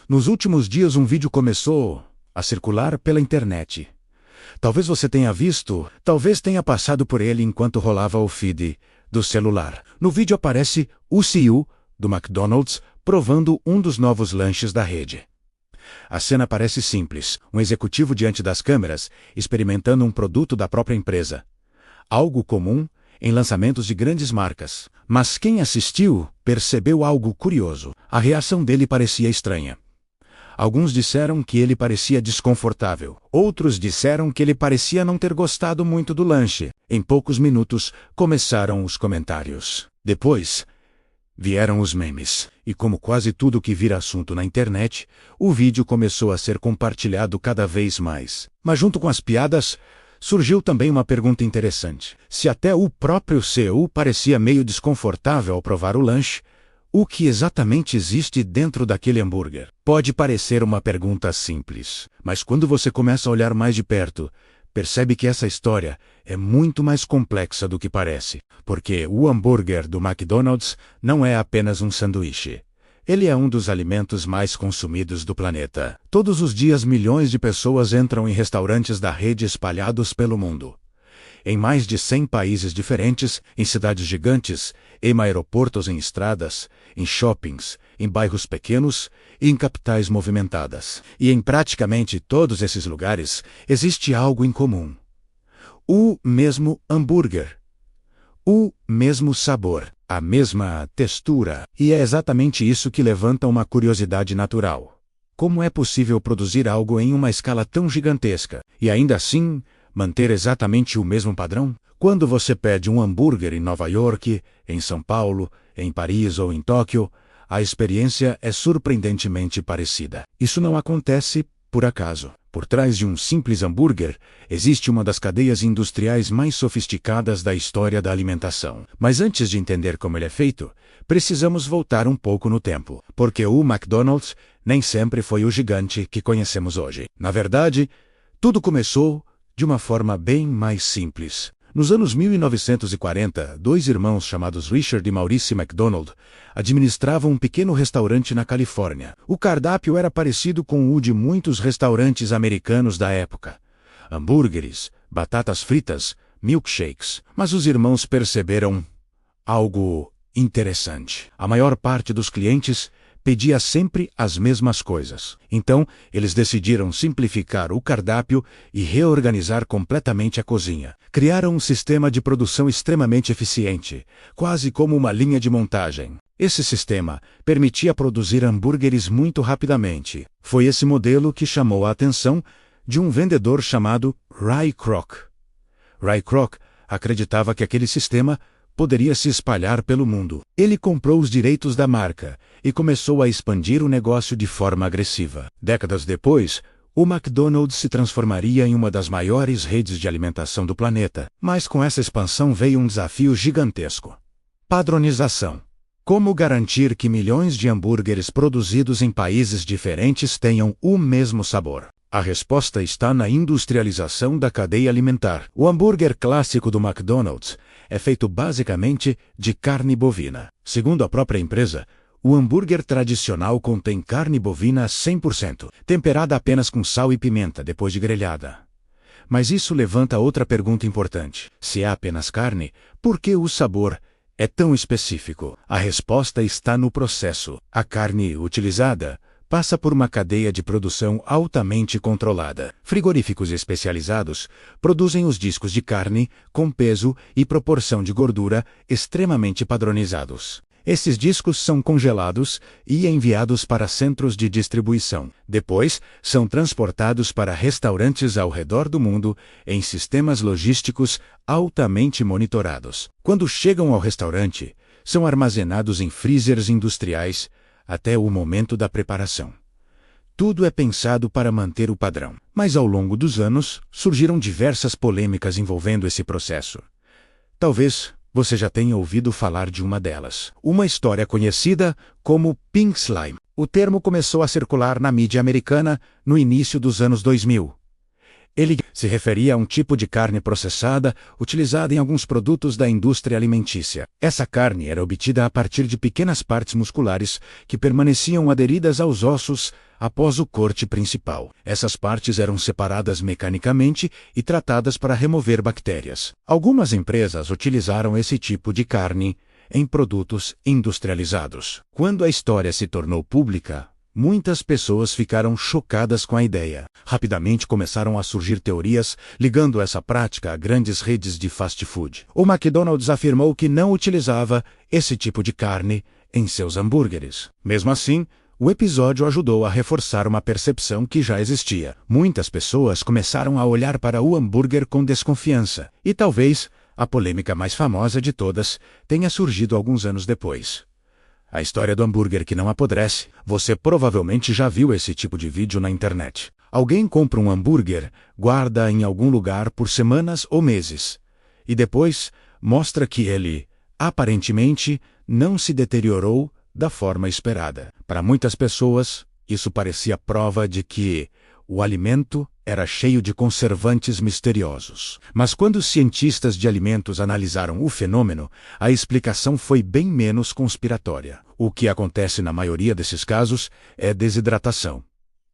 Nos últimos dias um vídeo começou a circular pela internet. Talvez você tenha visto, talvez tenha passado por ele enquanto rolava o feed do celular. No vídeo aparece o CEO do McDonald's provando um dos novos lanches da rede. A cena parece simples, um executivo diante das câmeras, experimentando um produto da própria empresa. Algo comum em lançamentos de grandes marcas. Mas quem assistiu percebeu algo curioso. A reação dele parecia estranha. Alguns disseram que ele parecia desconfortável. Outros disseram que ele parecia não ter gostado muito do lanche. Em poucos minutos, começaram os comentários. Depois, vieram os memes. E como quase tudo que vira assunto na internet, o vídeo começou a ser compartilhado cada vez mais. Mas junto com as piadas, surgiu também uma pergunta interessante. Se até o próprio CEO parecia meio desconfortável ao provar o lanche, o que exatamente existe dentro daquele hambúrguer? Pode parecer uma pergunta simples, mas quando você começa a olhar mais de perto, percebe que essa história é muito mais complexa do que parece. Porque o hambúrguer do McDonald's não é apenas um sanduíche. Ele é um dos alimentos mais consumidos do planeta. Todos os dias milhões de pessoas entram em restaurantes da rede espalhados pelo mundo. Em mais de 100 países diferentes, em cidades gigantes, em aeroportos, em estradas, em shoppings, em bairros pequenos e em capitais movimentadas. E em praticamente todos esses lugares existe algo em comum. O mesmo hambúrguer. O mesmo sabor. A mesma textura. E é exatamente isso que levanta uma curiosidade natural. Como é possível produzir algo em uma escala tão gigantesca e ainda assim manter exatamente o mesmo padrão? Quando você pede um hambúrguer em Nova York, em São Paulo, em Paris ou em Tóquio, a experiência é surpreendentemente parecida. Isso não acontece por acaso. Por trás de um simples hambúrguer, existe uma das cadeias industriais mais sofisticadas da história da alimentação. Mas antes de entender como ele é feito, precisamos voltar um pouco no tempo. Porque o McDonald's nem sempre foi o gigante que conhecemos hoje. Na verdade, tudo começou de uma forma bem mais simples. Nos anos 1940, dois irmãos chamados Richard e Maurice McDonald administravam um pequeno restaurante na Califórnia. O cardápio era parecido com o de muitos restaurantes americanos da época. Hambúrgueres, batatas fritas, milkshakes. Mas os irmãos perceberam algo interessante. A maior parte dos clientes pedia sempre as mesmas coisas. Então, eles decidiram simplificar o cardápio e reorganizar completamente a cozinha. Criaram um sistema de produção extremamente eficiente, quase como uma linha de montagem. Esse sistema permitia produzir hambúrgueres muito rapidamente. Foi esse modelo que chamou a atenção de um vendedor chamado Ray Kroc. Ray Kroc acreditava que aquele sistema poderia se espalhar pelo mundo. Ele comprou os direitos da marca e começou a expandir o negócio de forma agressiva. Décadas depois, o McDonald's se transformaria em uma das maiores redes de alimentação do planeta. Mas com essa expansão veio um desafio gigantesco: padronização. Como garantir que milhões de hambúrgueres produzidos em países diferentes tenham o mesmo sabor? A resposta está na industrialização da cadeia alimentar. O hambúrguer clássico do McDonald's é feito basicamente de carne bovina. Segundo a própria empresa, o hambúrguer tradicional contém carne bovina 100%, temperada apenas com sal e pimenta depois de grelhada. Mas isso levanta outra pergunta importante. Se é apenas carne, por que o sabor é tão específico? A resposta está no processo. A carne utilizada passa por uma cadeia de produção altamente controlada. Frigoríficos especializados produzem os discos de carne com peso e proporção de gordura extremamente padronizados. Esses discos são congelados e enviados para centros de distribuição. Depois, são transportados para restaurantes ao redor do mundo em sistemas logísticos altamente monitorados. Quando chegam ao restaurante, são armazenados em freezers industriais até o momento da preparação. Tudo é pensado para manter o padrão. Mas ao longo dos anos, surgiram diversas polêmicas envolvendo esse processo. Talvez você já tenha ouvido falar de uma delas. Uma história conhecida como Pink Slime. O termo começou a circular na mídia americana no início dos anos 2000. Ele se referia a um tipo de carne processada utilizada em alguns produtos da indústria alimentícia. Essa carne era obtida a partir de pequenas partes musculares que permaneciam aderidas aos ossos após o corte principal. Essas partes eram separadas mecanicamente e tratadas para remover bactérias. Algumas empresas utilizaram esse tipo de carne em produtos industrializados. Quando a história se tornou pública, muitas pessoas ficaram chocadas com a ideia. Rapidamente começaram a surgir teorias ligando essa prática a grandes redes de fast food. O McDonald's afirmou que não utilizava esse tipo de carne em seus hambúrgueres. Mesmo assim, o episódio ajudou a reforçar uma percepção que já existia. Muitas pessoas começaram a olhar para o hambúrguer com desconfiança. E talvez a polêmica mais famosa de todas tenha surgido alguns anos depois. A história do hambúrguer que não apodrece. Você provavelmente já viu esse tipo de vídeo na internet. Alguém compra um hambúrguer, guarda em algum lugar por semanas ou meses, e depois mostra que ele, aparentemente, não se deteriorou da forma esperada. Para muitas pessoas, isso parecia prova de que o alimento era cheio de conservantes misteriosos. Mas quando os cientistas de alimentos analisaram o fenômeno, a explicação foi bem menos conspiratória. O que acontece na maioria desses casos é desidratação.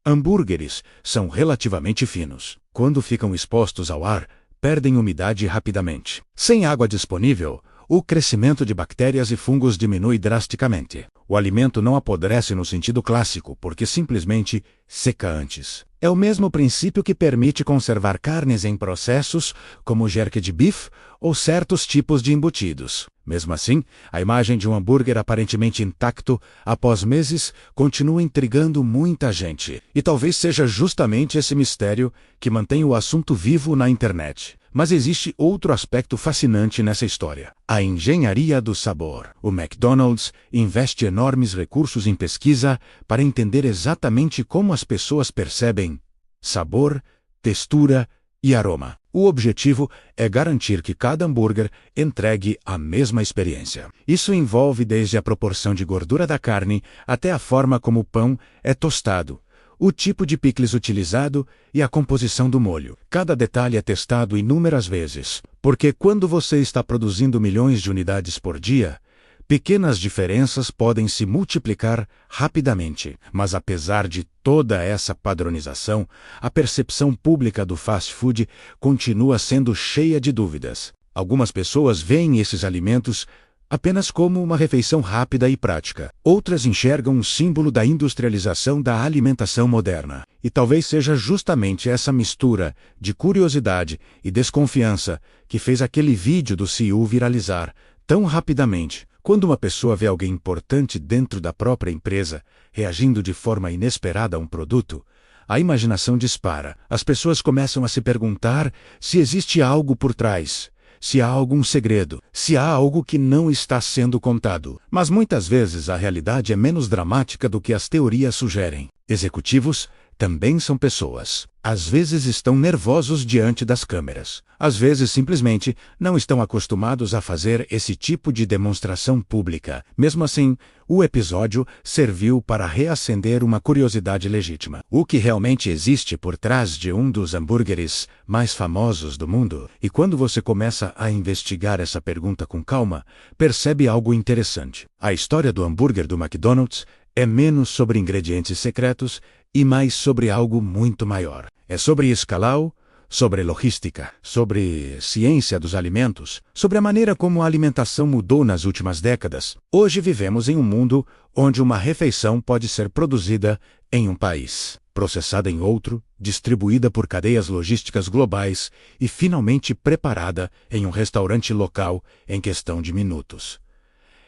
Hambúrgueres são relativamente finos. Quando ficam expostos ao ar, perdem umidade rapidamente. Sem água disponível, o crescimento de bactérias e fungos diminui drasticamente. O alimento não apodrece no sentido clássico, porque simplesmente seca antes. É o mesmo princípio que permite conservar carnes em processos, como o jerky de bife ou certos tipos de embutidos. Mesmo assim, a imagem de um hambúrguer aparentemente intacto, após meses, continua intrigando muita gente. E talvez seja justamente esse mistério que mantém o assunto vivo na internet. Mas existe outro aspecto fascinante nessa história: a engenharia do sabor. O McDonald's investe enormes recursos em pesquisa para entender exatamente como as pessoas percebem sabor, textura e aroma. O objetivo é garantir que cada hambúrguer entregue a mesma experiência. Isso envolve desde a proporção de gordura da carne até a forma como o pão é tostado, o tipo de picles utilizado e a composição do molho. Cada detalhe é testado inúmeras vezes, porque quando você está produzindo milhões de unidades por dia, pequenas diferenças podem se multiplicar rapidamente. Mas apesar de toda essa padronização, a percepção pública do fast food continua sendo cheia de dúvidas. Algumas pessoas veem esses alimentos apenas como uma refeição rápida e prática. Outras enxergam um símbolo da industrialização da alimentação moderna. E talvez seja justamente essa mistura de curiosidade e desconfiança que fez aquele vídeo do CEO viralizar tão rapidamente. Quando uma pessoa vê alguém importante dentro da própria empresa reagindo de forma inesperada a um produto, a imaginação dispara. As pessoas começam a se perguntar se existe algo por trás, se há algum segredo, se há algo que não está sendo contado. Mas muitas vezes a realidade é menos dramática do que as teorias sugerem. Executivos também são pessoas. Às vezes estão nervosos diante das câmeras. Às vezes simplesmente não estão acostumados a fazer esse tipo de demonstração pública. Mesmo assim, o episódio serviu para reacender uma curiosidade legítima. O que realmente existe por trás de um dos hambúrgueres mais famosos do mundo? E quando você começa a investigar essa pergunta com calma, percebe algo interessante. A história do hambúrguer do McDonald's é menos sobre ingredientes secretos e mais sobre algo muito maior. É sobre escalão, sobre logística, sobre ciência dos alimentos, sobre a maneira como a alimentação mudou nas últimas décadas. Hoje vivemos em um mundo onde uma refeição pode ser produzida em um país, processada em outro, distribuída por cadeias logísticas globais e finalmente preparada em um restaurante local em questão de minutos.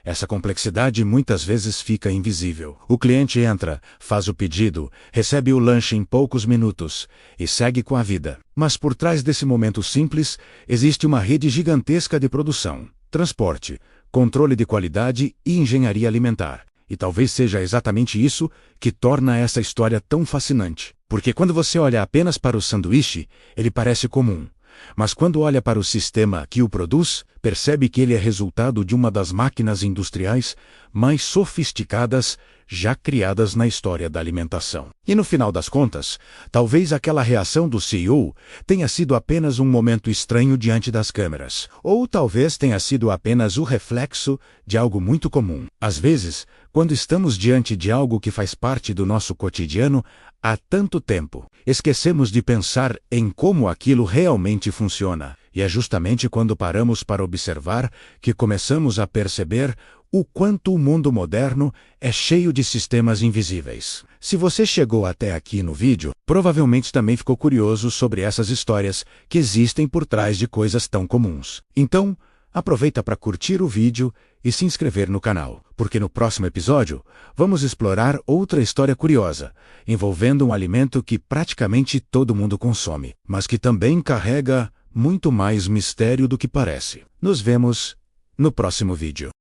Essa complexidade muitas vezes fica invisível. O cliente entra, faz o pedido, recebe o lanche em poucos minutos e segue com a vida. Mas por trás desse momento simples, existe uma rede gigantesca de produção, transporte, controle de qualidade e engenharia alimentar. E talvez seja exatamente isso que torna essa história tão fascinante. Porque quando você olha apenas para o sanduíche, ele parece comum. Mas quando olha para o sistema que o produz, percebe que ele é resultado de uma das máquinas industriais mais sofisticadas já criadas na história da alimentação. E no final das contas, talvez aquela reação do CEO tenha sido apenas um momento estranho diante das câmeras, ou talvez tenha sido apenas o reflexo de algo muito comum. Às vezes, quando estamos diante de algo que faz parte do nosso cotidiano há tanto tempo, esquecemos de pensar em como aquilo realmente funciona. E é justamente quando paramos para observar que começamos a perceber o quanto o mundo moderno é cheio de sistemas invisíveis. Se você chegou até aqui no vídeo, provavelmente também ficou curioso sobre essas histórias que existem por trás de coisas tão comuns. Então, aproveita para curtir o vídeo e se inscrever no canal, porque no próximo episódio vamos explorar outra história curiosa, envolvendo um alimento que praticamente todo mundo consome, mas que também carrega muito mais mistério do que parece. Nos vemos no próximo vídeo.